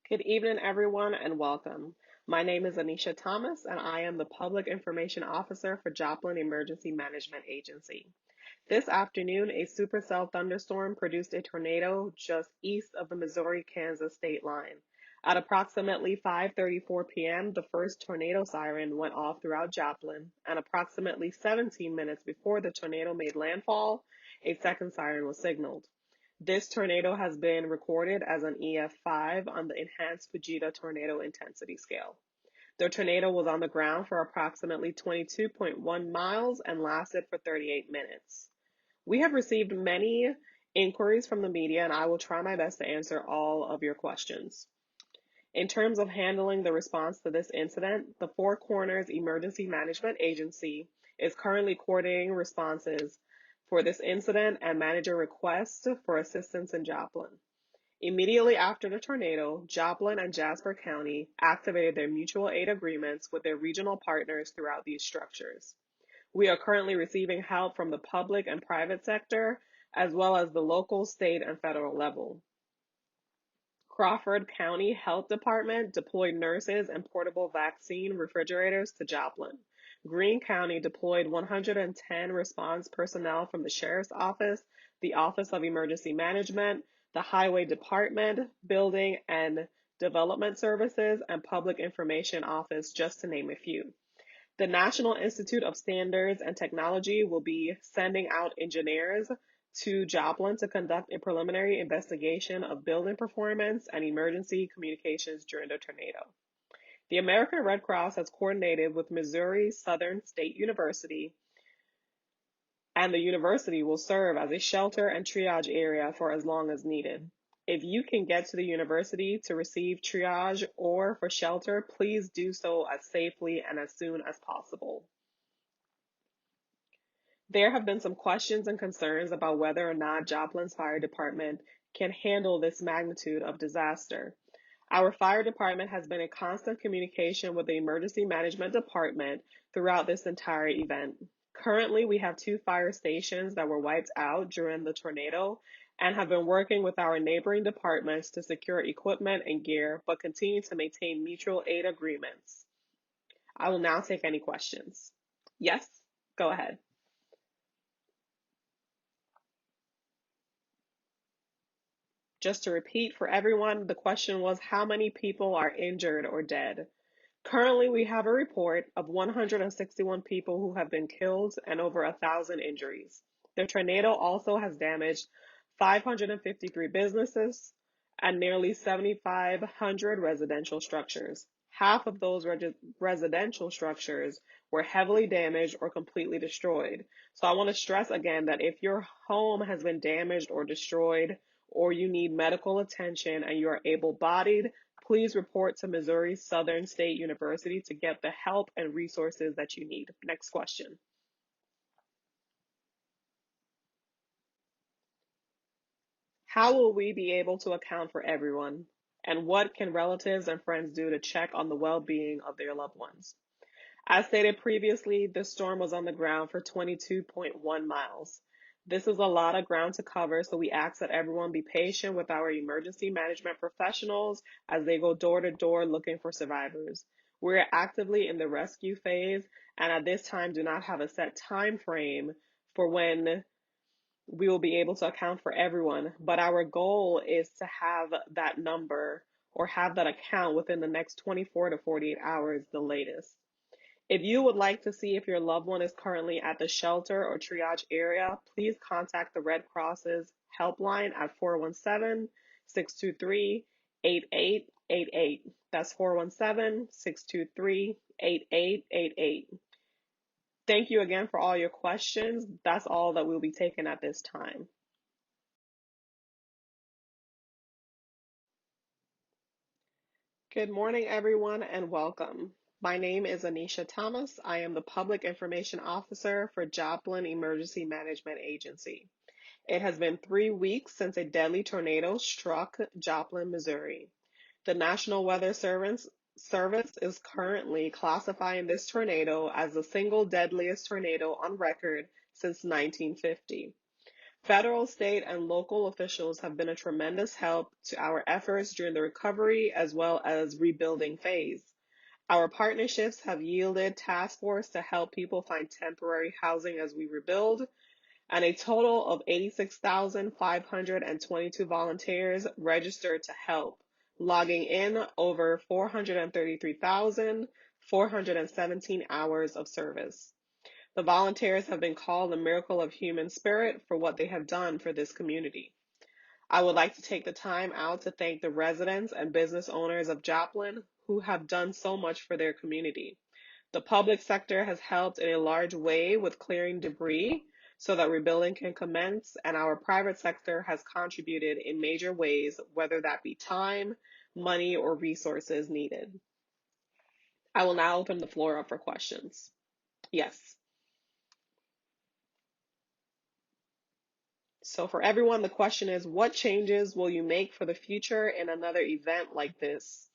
Good evening, everyone, and welcome. My name is Anisha Thomas, and I am the Public Information Officer for Joplin Emergency Management Agency. This afternoon, a supercell thunderstorm produced a tornado just east of the Missouri-Kansas state line. At approximately 5:34 p.m., the first tornado siren went off throughout Joplin, and approximately 17 minutes before the tornado made landfall, a second siren was signaled. This tornado has been recorded as an EF5 on the Enhanced Fujita Tornado Intensity Scale. The tornado was on the ground for approximately 22.1 miles and lasted for 38 minutes. We have received many inquiries from the media, and I will try my best to answer all of your questions. In terms of handling the response to this incident, the Four Corners Emergency Management Agency is currently coordinating responses for this incident and manager requests for assistance in Joplin. Immediately after the tornado, Joplin and Jasper County activated their mutual aid agreements with their regional partners throughout these structures. We are currently receiving help from the public and private sector, as well as the local, state, and federal level. Crawford County Health Department deployed nurses and portable vaccine refrigerators to Joplin. Greene County deployed 110 response personnel from the Sheriff's Office, the Office of Emergency Management, the Highway Department, Building and Development Services, and Public Information Office, just to name a few. The National Institute of Standards and Technology will be sending out engineers to Joplin to conduct a preliminary investigation of building performance and emergency communications during the tornado. The American Red Cross has coordinated with Missouri Southern State University, and the university will serve as a shelter and triage area for as long as needed. If you can get to the university to receive triage or for shelter, please do so as safely and as soon as possible. There have been some questions and concerns about whether or not Joplin's fire department can handle this magnitude of disaster. Our fire department has been in constant communication with the emergency management department throughout this entire event. Currently, we have 2 fire stations that were wiped out during the tornado and have been working with our neighboring departments to secure equipment and gear, but continue to maintain mutual aid agreements. I will now take any questions. Yes, go ahead. Just to repeat for everyone, the question was how many people are injured or dead? Currently, we have a report of 161 people who have been killed and over 1,000 injuries. The tornado also has damaged 553 businesses and nearly 7,500 residential structures. Half of those residential structures were heavily damaged or completely destroyed. So I want to stress again that if your home has been damaged or destroyed, or you need medical attention and you are able-bodied, please report to Missouri Southern State University to get the help and resources that you need. Next question. How will we be able to account for everyone? And what can relatives and friends do to check on the well-being of their loved ones? As stated previously, this storm was on the ground for 22.1 miles. This is a lot of ground to cover, so we ask that everyone be patient with our emergency management professionals as they go door to door looking for survivors. We're actively in the rescue phase, and at this time do not have a set time frame for when we will be able to account for everyone, but our goal is to have that number or have that account within the next 24 to 48 hours, the latest. If you would like to see if your loved one is currently at the shelter or triage area, please contact the Red Cross's helpline at 417-623-8888. That's 417-623-8888. Thank you again for all your questions. That's all that we'll be taking at this time. Good morning, everyone, and welcome. My name is Anisha Thomas. I am the Public Information Officer for Joplin Emergency Management Agency. It has been 3 weeks since a deadly tornado struck Joplin, Missouri. The National Weather Service is currently classifying this tornado as the single deadliest tornado on record since 1950. Federal, state, and local officials have been a tremendous help to our efforts during the recovery as well as rebuilding phase. Our partnerships have yielded task force to help people find temporary housing as we rebuild, and a total of 86,522 volunteers registered to help, logging in over 433,417 hours of service. The volunteers have been called the miracle of human spirit for what they have done for this community. I would like to take the time out to thank the residents and business owners of Joplin who have done so much for their community. The public sector has helped in a large way with clearing debris so that rebuilding can commence, and our private sector has contributed in major ways, whether that be time, money, or resources needed. I will now open the floor up for questions. Yes. So for everyone, the question is, what changes will you make for the future in another event like this?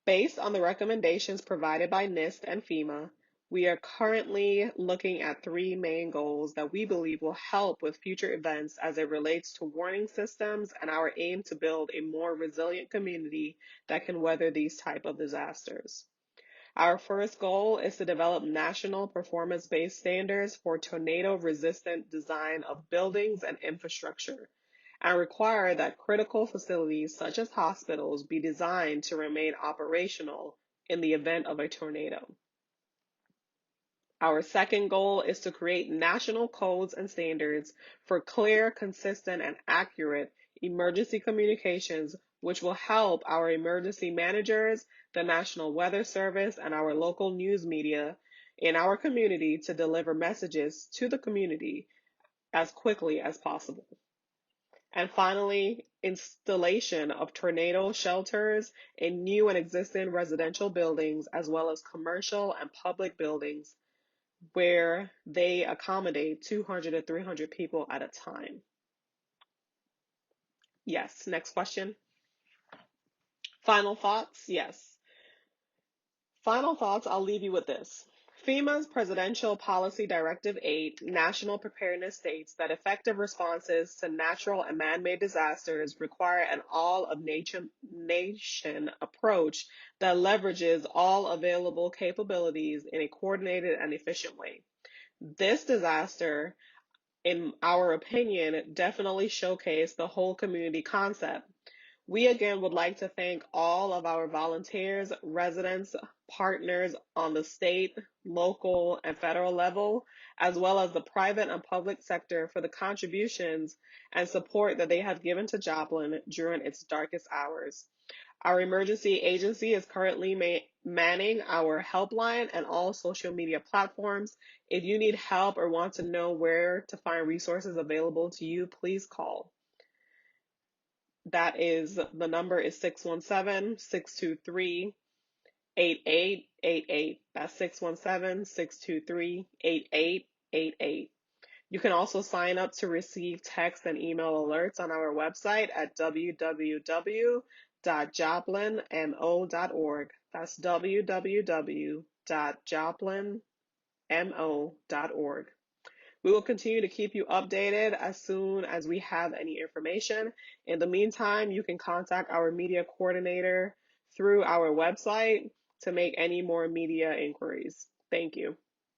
Based on the recommendations provided by NIST and FEMA, we are currently looking at three main goals that we believe will help with future events as it relates to warning systems and our aim to build a more resilient community that can weather these type of disasters. Our first goal is to develop national performance-based standards for tornado-resistant design of buildings and infrastructure, and require that critical facilities such as hospitals be designed to remain operational in the event of a tornado. Our second goal is to create national codes and standards for clear, consistent, and accurate emergency communications, which will help our emergency managers, the National Weather Service, and our local news media in our community to deliver messages to the community as quickly as possible. And finally, installation of tornado shelters in new and existing residential buildings, as well as commercial and public buildings where they accommodate 200 to 300 people at a time. Yes, next question. Final thoughts? Yes. Final thoughts, I'll leave you with this. FEMA's Presidential Policy Directive 8 National Preparedness states that effective responses to natural and man-made disasters require an all-of-nation approach that leverages all available capabilities in a coordinated and efficient way. This disaster, in our opinion, definitely showcased the whole community concept. We again would like to thank all of our volunteers, residents, partners on the state, local, and federal level, as well as the private and public sector for the contributions and support that they have given to Joplin during its darkest hours. Our emergency agency is currently manning our helpline and all social media platforms. If you need help or want to know where to find resources available to you, please call. The number is 617-623-8888. That's 617-623-8888. You can also sign up to receive text and email alerts on our website at www.joplinmo.org. That's www.joplinmo.org. We will continue to keep you updated as soon as we have any information. In the meantime, you can contact our media coordinator through our website to make any more media inquiries. Thank you.